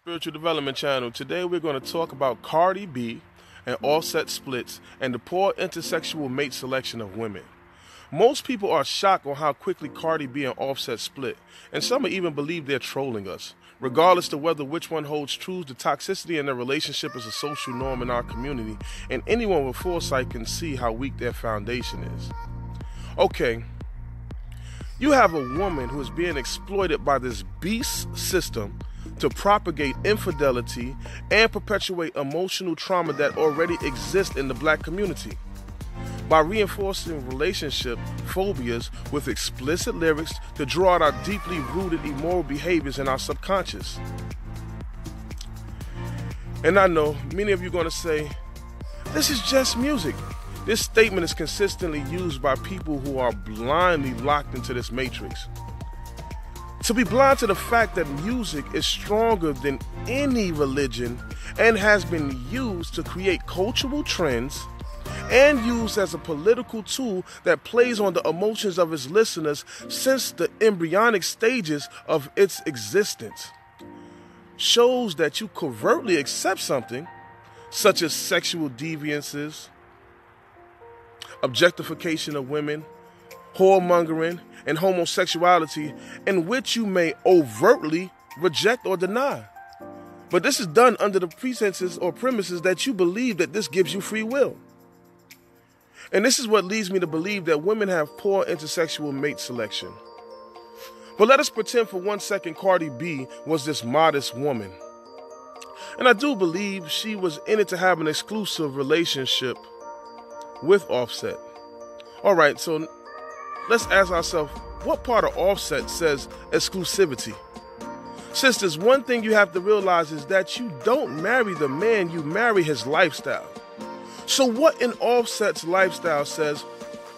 Spiritual Development Channel. Today we're going to talk about Cardi B and offset splits and the poor intersexual mate selection of women. Most people are shocked on how quickly Cardi B and Offset split, and some even believe they're trolling us. Regardless of whether which one holds true, the toxicity in their relationship is a social norm in our community, and anyone with foresight can see how weak their foundation is. Okay, you have a woman who is being exploited by this beast system to propagate infidelity and perpetuate emotional trauma that already exists in the black community. By reinforcing relationship phobias with explicit lyrics to draw out our deeply rooted immoral behaviors in our subconscious. And I know many of you are going to say, this is just music. This statement is consistently used by people who are blindly locked into this matrix. To be blind to the fact that music is stronger than any religion and has been used to create cultural trends and used as a political tool that plays on the emotions of its listeners since the embryonic stages of its existence, shows that you covertly accept something such as sexual deviances, objectification of women, whoremongering, and homosexuality, in which you may overtly reject or deny. But this is done under the pretenses or premises that you believe that this gives you free will. And this is what leads me to believe that women have poor intersexual mate selection. But let us pretend for 1 second Cardi B was this modest woman. And I do believe she was in it to have an exclusive relationship with Offset. All right, so let's ask ourselves, what part of Offset says exclusivity? Since there's one thing you have to realize is that you don't marry the man, you marry his lifestyle. So what in Offset's lifestyle says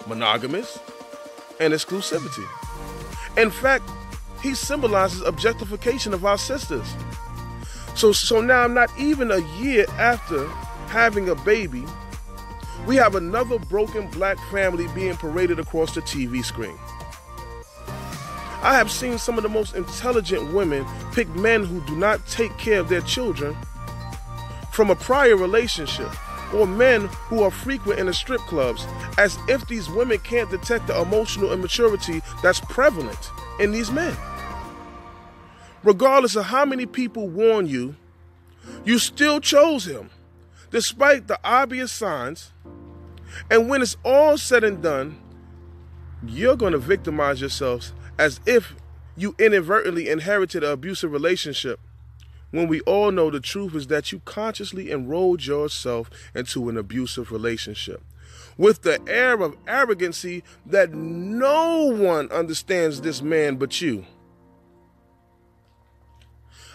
monogamous and exclusivity? In fact, he symbolizes objectification of our sisters. So now, not even a year after having a baby, we have another broken black family being paraded across the TV screen. I have seen some of the most intelligent women pick men who do not take care of their children from a prior relationship, or men who are frequent in the strip clubs, as if these women can't detect the emotional immaturity that's prevalent in these men. Regardless of how many people warn you, you still chose him, despite the obvious signs. And when it's all said and done, you're going to victimize yourselves as if you inadvertently inherited an abusive relationship, when we all know the truth is that you consciously enrolled yourself into an abusive relationship with the air of arrogancy that no one understands this man but you.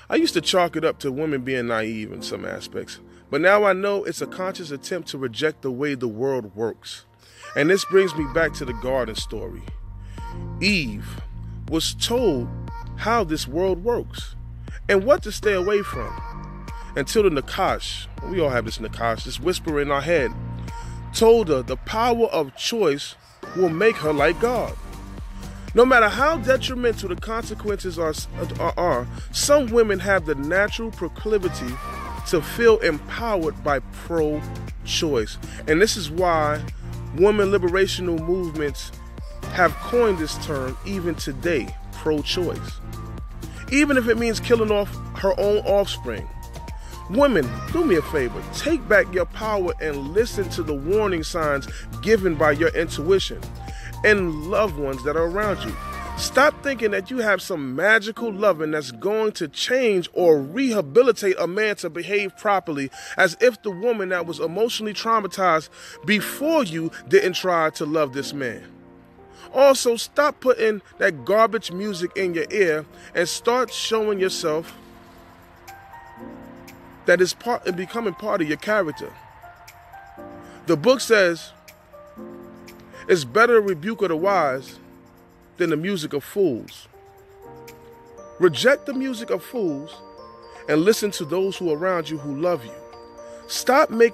I used to chalk it up to women being naive in some aspects, but now I know it's a conscious attempt to reject the way the world works. And this brings me back to the garden story. Eve was told how this world works and what to stay away from, until the Nakash, we all have this Nakash, this whisper in our head, told her the power of choice will make her like God. No matter how detrimental the consequences are, some women have the natural proclivity to feel empowered by pro-choice. And this is why women liberational movements have coined this term even today, pro-choice. Even if it means killing off her own offspring. Women, do me a favor, take back your power and listen to the warning signs given by your intuition and loved ones that are around you. Stop thinking that you have some magical loving that's going to change or rehabilitate a man to behave properly, as if the woman that was emotionally traumatized before you didn't try to love this man. Also, stop putting that garbage music in your ear and start showing yourself that it's becoming part of your character. The book says it's better a rebuke of the wise than the music of fools. Reject the music of fools and listen to those who are around you who love you. Stop making